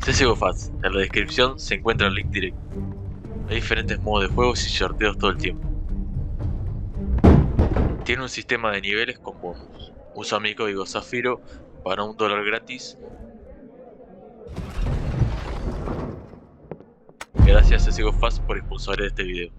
CSGOFAST, en la descripción se encuentra el link directo. Hay diferentes modos de juegos y sorteos todo el tiempo. Tiene un sistema de niveles con bonos. Usa mi código ZAFIRO para $1 gratis. Gracias a CSGOFAST por impulsar este video.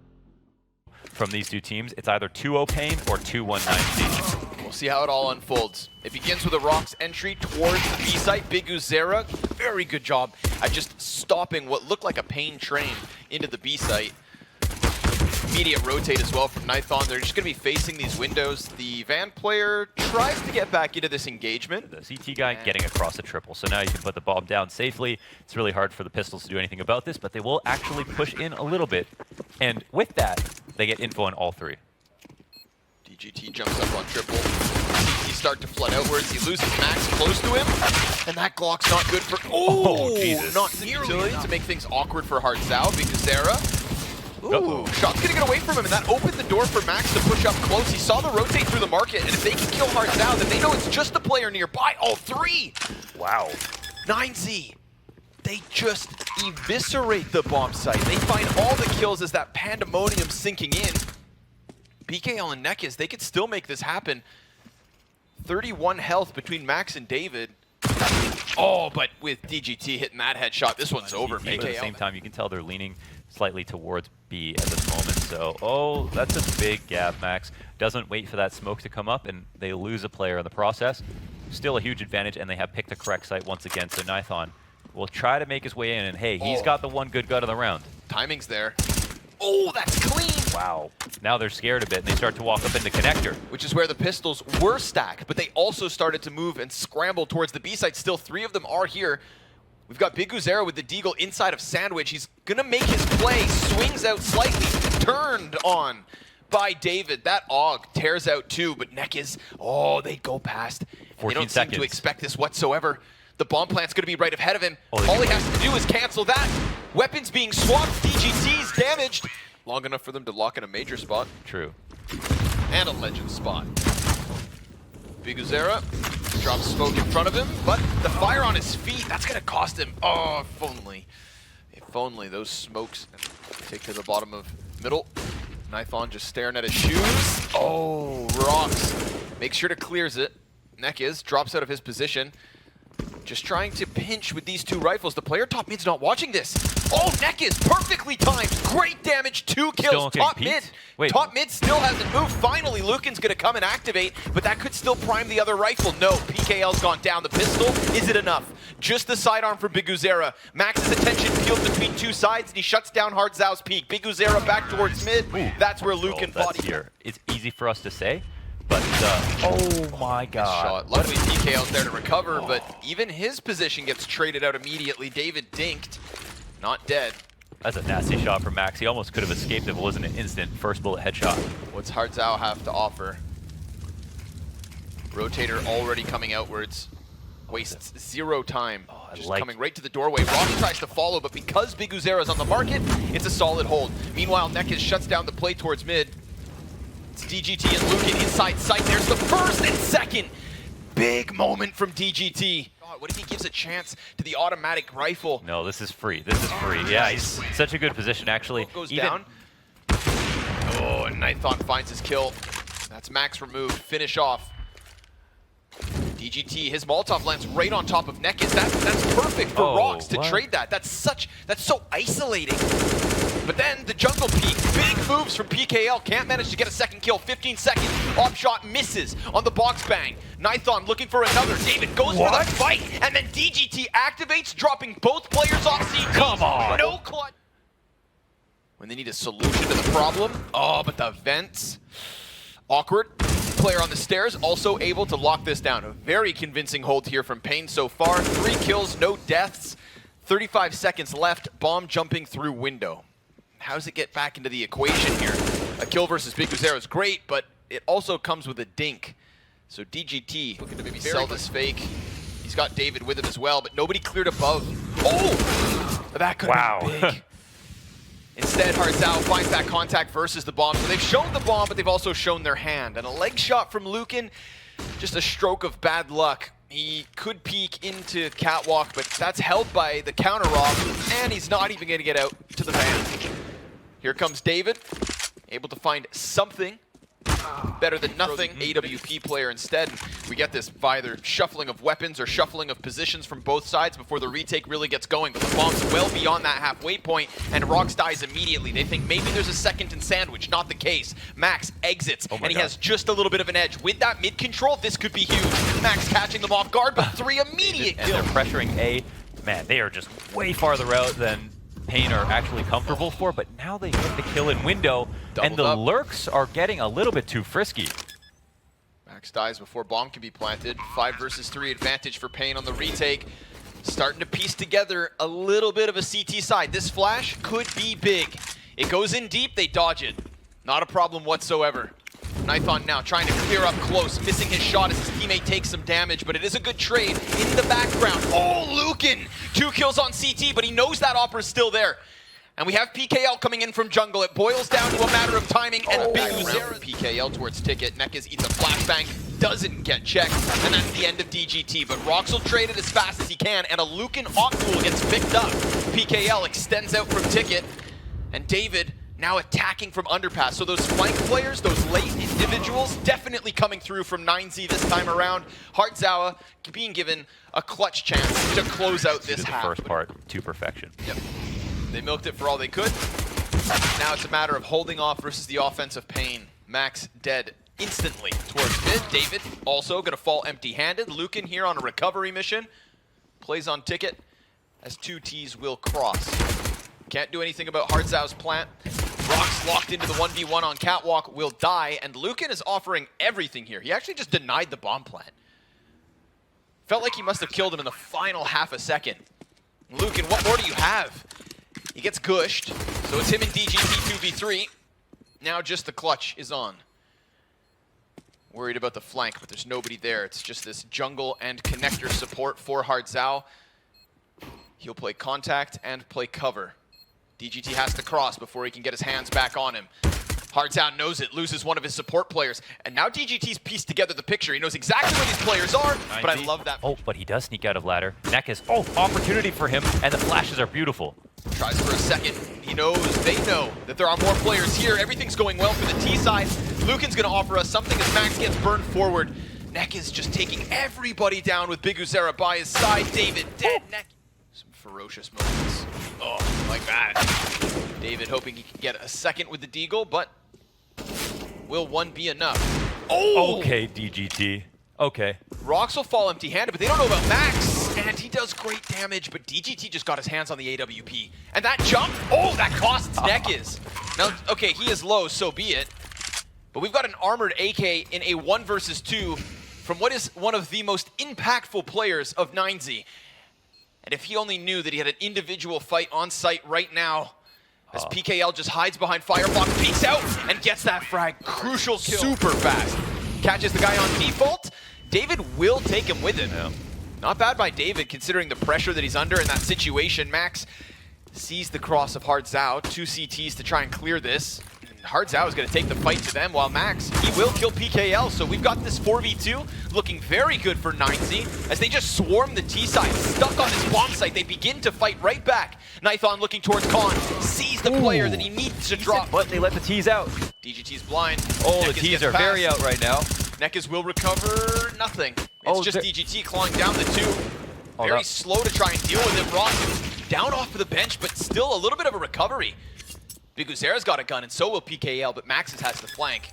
From these two teams, it's either 2-0 Pain or 2-1 9C. We'll see how it all unfolds. It begins with a Rocks entry towards the B site. Big Uzera, very good job at just stopping what looked like a Pain train into the B site. Immediate rotate as well from Nithon. They're just going to be facing these windows. The Van player tries to get back into this engagement. The CT guy getting across the triple. So now you can put the bomb down safely. It's really hard for the Pistols to do anything about this, but they will actually push in a little bit. And with that, they get info on all three. DGT jumps up on triple. CT start to flood outwards. He loses Max close to him. And that Glock's not good for... Oh, Jesus. Not nearly enough to make things awkward for Hartzau. Big Uzera. Ooh, shot's gonna get away from him, and that opened the door for Max to push up close. He saw the rotate through the market, and if they can kill Hartzau, then they know it's just a player nearby. All three! Wow. 9Z. They just eviscerate the bomb site. They find all the kills as that pandemonium sinking in. PKL and Nekis, they could still make this happen. 31 health between Max and David. Oh, but with DGT hitting that headshot, this one's over. But at the same time, you can tell they're leaning slightly towards B at this moment. So, oh, that's a big gap. Max doesn't wait for that smoke to come up, and they lose a player in the process. Still a huge advantage, and they have picked the correct site once again. So Nithon will try to make his way in, and hey, he's got the one good gun of the round. Timing's there. Oh, that's clean! Wow. Now they're scared a bit, and they start to walk up into connector. Which is where the Pistols were stacked, but they also started to move and scramble towards the B site. Still, three of them are here. We've got Big Uzera with the Deagle inside of Sandwich. He's gonna make his play, swings out slightly, turned on by David. That AUG tears out too, but Nekis, oh, they go past. They don't seem to expect this whatsoever. The bomb plant's gonna be right ahead of him. All he has to do is cancel that. Weapons being swapped, DGT's damaged. Long enough for them to lock in a major spot. True. And a legend spot. Big Uzera drops smoke in front of him, but the fire on his feet, that's gonna cost him. Oh, if only those smokes take to the bottom of middle. Nithon just staring at his shoes. Oh, Rocks makes sure to clears it. Nekis drops out of his position. Just trying to pinch with these two rifles. The player top mid's not watching this. Oh, Nekis perfectly timed. Great damage, 2 kills. Top mid. Wait. Top mid still hasn't moved. Finally, Luken's gonna come and activate, but that could still prime the other rifle. No, PKL's gone down. The pistol, is it enough? Just the sidearm for Big Uzera. Max's attention peeled between two sides, and he shuts down Hartzau's peak. Big Uzera back towards mid. That's where Luken body. Here. It's easy for us to say, but oh my god. Shot. Luckily PKL's there to recover, but even his position gets traded out immediately. David dinked, not dead. That's a nasty shot from Max. He almost could have escaped if it wasn't an instant first bullet headshot. What's Hartzau have to offer? Rotator already coming outwards. Wastes 0 time. Just coming right to the doorway. Rocky tries to follow, but because Big Uzera's on the market, it's a solid hold. Meanwhile, Nekis shuts down the play towards mid. It's DGT and Luken inside sight. There's the first and second. Big moment from DGT. What if he gives a chance to the automatic rifle? No, this is free. This is free. Yeah, he's such a good position, actually. Goes down. Oh, and Nithon finds his kill. That's Max removed. Finish off. DGT, his Molotov lands right on top of Nekis. That's perfect for Rocks to trade that. That's so isolating. But then the jungle peek, big moves from PKL, can't manage to get a second kill, 15 seconds, off shot misses on the box bang. Nithon looking for another, David goes for the fight, and then DGT activates, dropping both players off CT. Come on! No clutch. When they need a solution to the problem, oh, but the vents, awkward. Player on the stairs also able to lock this down. A very convincing hold here from Pain so far. 3 kills, no deaths, 35 seconds left, bomb jumping through window. How does it get back into the equation here? A kill versus Big Uzera is great, but it also comes with a dink. So DGT looking to maybe sell this fake. He's got David with him as well, but nobody cleared above. Oh! That could have been big. Instead, Hartzau finds that contact versus the bomb. So they've shown the bomb, but they've also shown their hand. And a leg shot from Luken, just a stroke of bad luck. He could peek into Catwalk, but that's held by the counter off, and he's not even going to get out to the van. Here comes David, able to find something better than nothing. AWP player instead. We get this either shuffling of weapons or shuffling of positions from both sides before the retake really gets going. But the bomb's well beyond that halfway point, and Rox dies immediately. They think maybe there's a second and sandwich. Not the case. Max exits, and he has just a little bit of an edge. With that mid control, this could be huge. Max catching them off guard, but 3 immediate kills. And they're pressuring A. Man, they are just way farther out than Pain are actually comfortable for, but now they get the kill in window, and the lurks are getting a little bit too frisky. Max dies before bomb can be planted. 5 versus 3 advantage for Pain on the retake. Starting to piece together a little bit of a CT side. This flash could be big. It goes in deep, they dodge it. Not a problem whatsoever. Knife now trying to clear up close, missing his shot as his teammate takes some damage, but it is a good trade in the background. Oh, Luken! 2 kills on CT, but he knows that Opera's still there. And we have PKL coming in from jungle. It boils down to a matter of timing, and big around PKL towards Ticket. Nekaz eats a flashbang, doesn't get checked, and that's the end of DGT. But Rox will trade it as fast as he can, and a Luken Octool gets picked up. PKL extends out from Ticket, and David now attacking from underpass. So those flank players, those late individuals, definitely coming through from 9Z this time around. Hartzawa being given a clutch chance to close out this half. The first part to perfection. Yep. They milked it for all they could. Now it's a matter of holding off versus the offensive Pain. Max dead instantly towards mid. David also going to fall empty-handed. Luken here on a recovery mission. Plays on Ticket as 2 Ts will cross. Can't do anything about Hartzawa's plant. Rox locked into the 1v1 on Catwalk will die, and Luken is offering everything here. He actually just denied the bomb plant. Felt like he must have killed him in the final half a second. Luken, what more do you have? He gets gushed, so it's him and DGT 2v3. Now just the clutch is on. Worried about the flank, but there's nobody there. It's just this jungle and connector support for Hartzawa. He'll play contact and play cover. DGT has to cross before he can get his hands back on him. Hartzawa knows it, loses one of his support players, and now DGT's pieced together the picture. He knows exactly where these players are, but I love that. Oh, but he does sneak out of ladder. Nekaz, oh, opportunity for him, and the flashes are beautiful. Tries for a second. He knows, they know that there are more players here. Everything's going well for the T side. Luken's gonna offer us something as Max gets burned forward. Nekaz just taking everybody down with Big Uzera by his side. David dead. Some ferocious moments. Oh, like that. David hoping he can get a second with the Deagle, but will 1 be enough? Oh! Okay, DGT. Okay. Rox will fall empty-handed, but they don't know about Max, and he does great damage, but DGT just got his hands on the AWP. And that jump, oh, that costs Nekaz. Now, okay, he is low, so be it. But we've got an armored AK in a 1 versus 2 from what is one of the most impactful players of 9Z. And if he only knew that he had an individual fight on site right now, as PKL just hides behind Firebox, peeks out, and gets that frag. Crucial kill. Super fast. Catches the guy on default. David will take him with him. Yeah. Not bad by David, considering the pressure that he's under in that situation. Max sees the cross of Hartzawa. 2 CTs to try and clear this. Hartzawa is going to take the fight to them, while Max, he will kill PKL. So we've got this 4v2 looking very good for 9Z as they just swarm the T side. Stuck on this bomb site, they begin to fight right back. Knifeon looking towards Khan, sees the player that he needs to drop. But they let the T's out. DGT's blind. Oh, the T's are very out right now. Nekaz will recover nothing. It's just DGT clawing down the 2. Very slow to try and deal with it. Ross down off of the bench, but still a little bit of a recovery. Big Uzera's got a gun, and so will PKL, but Max's has the flank.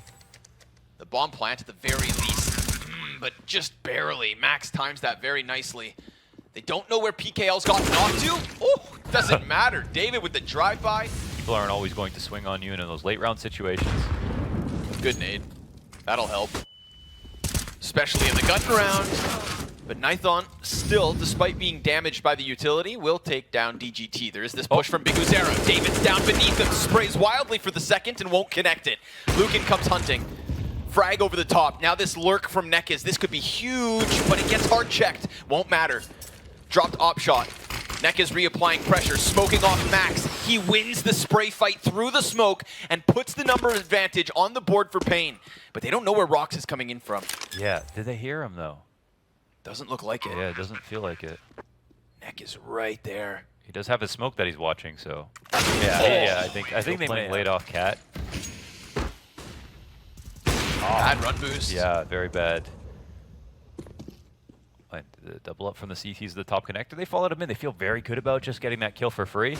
The bomb plant at the very least, but just barely. Max times that very nicely. They don't know where PKL's got knocked to. Oh, doesn't matter. David with the drive-by. People aren't always going to swing on you in those late round situations. Good nade. That'll help. Especially in the gun round. But Knifeon still, despite being damaged by the utility, will take down DGT. There is this push from Big Uzera. David's down beneath him, sprays wildly for the second and won't connect it. Luken comes hunting. Frag over the top. Now this lurk from Nekaz. This could be huge, but it gets hard checked. Won't matter. Dropped op shot. Nekaz reapplying pressure, smoking off Max. He wins the spray fight through the smoke and puts the number advantage on the board for Pain. But they don't know where Rox is coming in from. Yeah, did they hear him though? Doesn't look like it. Yeah, it doesn't feel like it. Neck is right there. He does have his smoke that he's watching, so yeah. I think they might laid off Cat. Bad run boost. Yeah, very bad. And the double up from the CTs to the top connector. They followed him in. They feel very good about just getting that kill for free.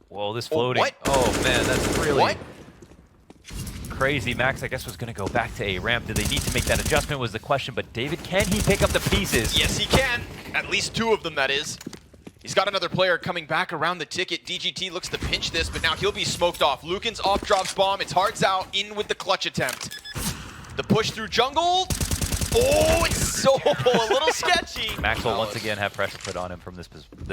Whoa, this floating. What? Oh man, that's really What? crazy. Max, I guess, was going to go back to a ramp. Did they need to make that adjustment was the question, but David, can he pick up the pieces? Yes, he can. At least 2 of them, that is. He's got another player coming back around the ticket. DGT looks to pinch this, but now he'll be smoked off. Luken's off drops bomb. It's Hearts out in with the clutch attempt. The push through jungle. Oh, it's so a little sketchy. Max will once again have pressure put on him from this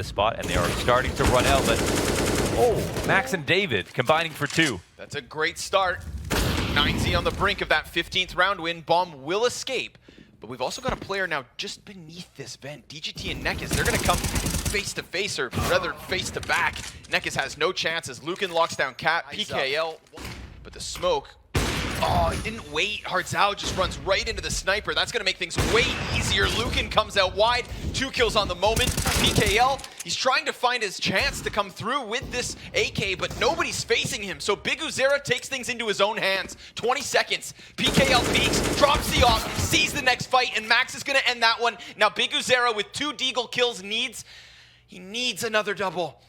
spot, and they are starting to run out, but Max and David combining for 2. That's a great start. 9Z on the brink of that 15th round win. Bomb will escape. But we've also got a player now just beneath this vent. DGT and Nekis, they're going to come face to face, or rather face to back. Nekis has no chances. Luken locks down Cat, PKL. But the smoke, oh, he didn't wait. Hearts out, just runs right into the sniper. That's going to make things way easier. Luken comes out wide. 2 kills on the moment. PKL, he's trying to find his chance to come through with this AK, but nobody's facing him. So Big Uzera takes things into his own hands. 20 seconds. PKL peeks, drops the off, sees the next fight, and Max is going to end that one. Now Big Uzera with 2 deagle kills needs another double.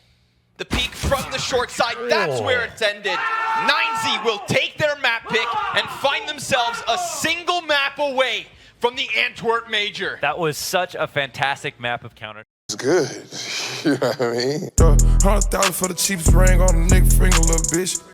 The peek from the short side, that's where it's ended. 9Z will take their map pick and find themselves a single map away from the Antwerp Major. That was such a fantastic map of counter. It's good. You know what I mean? 100,000 for the cheapest ring on a nigga finger, little bitch.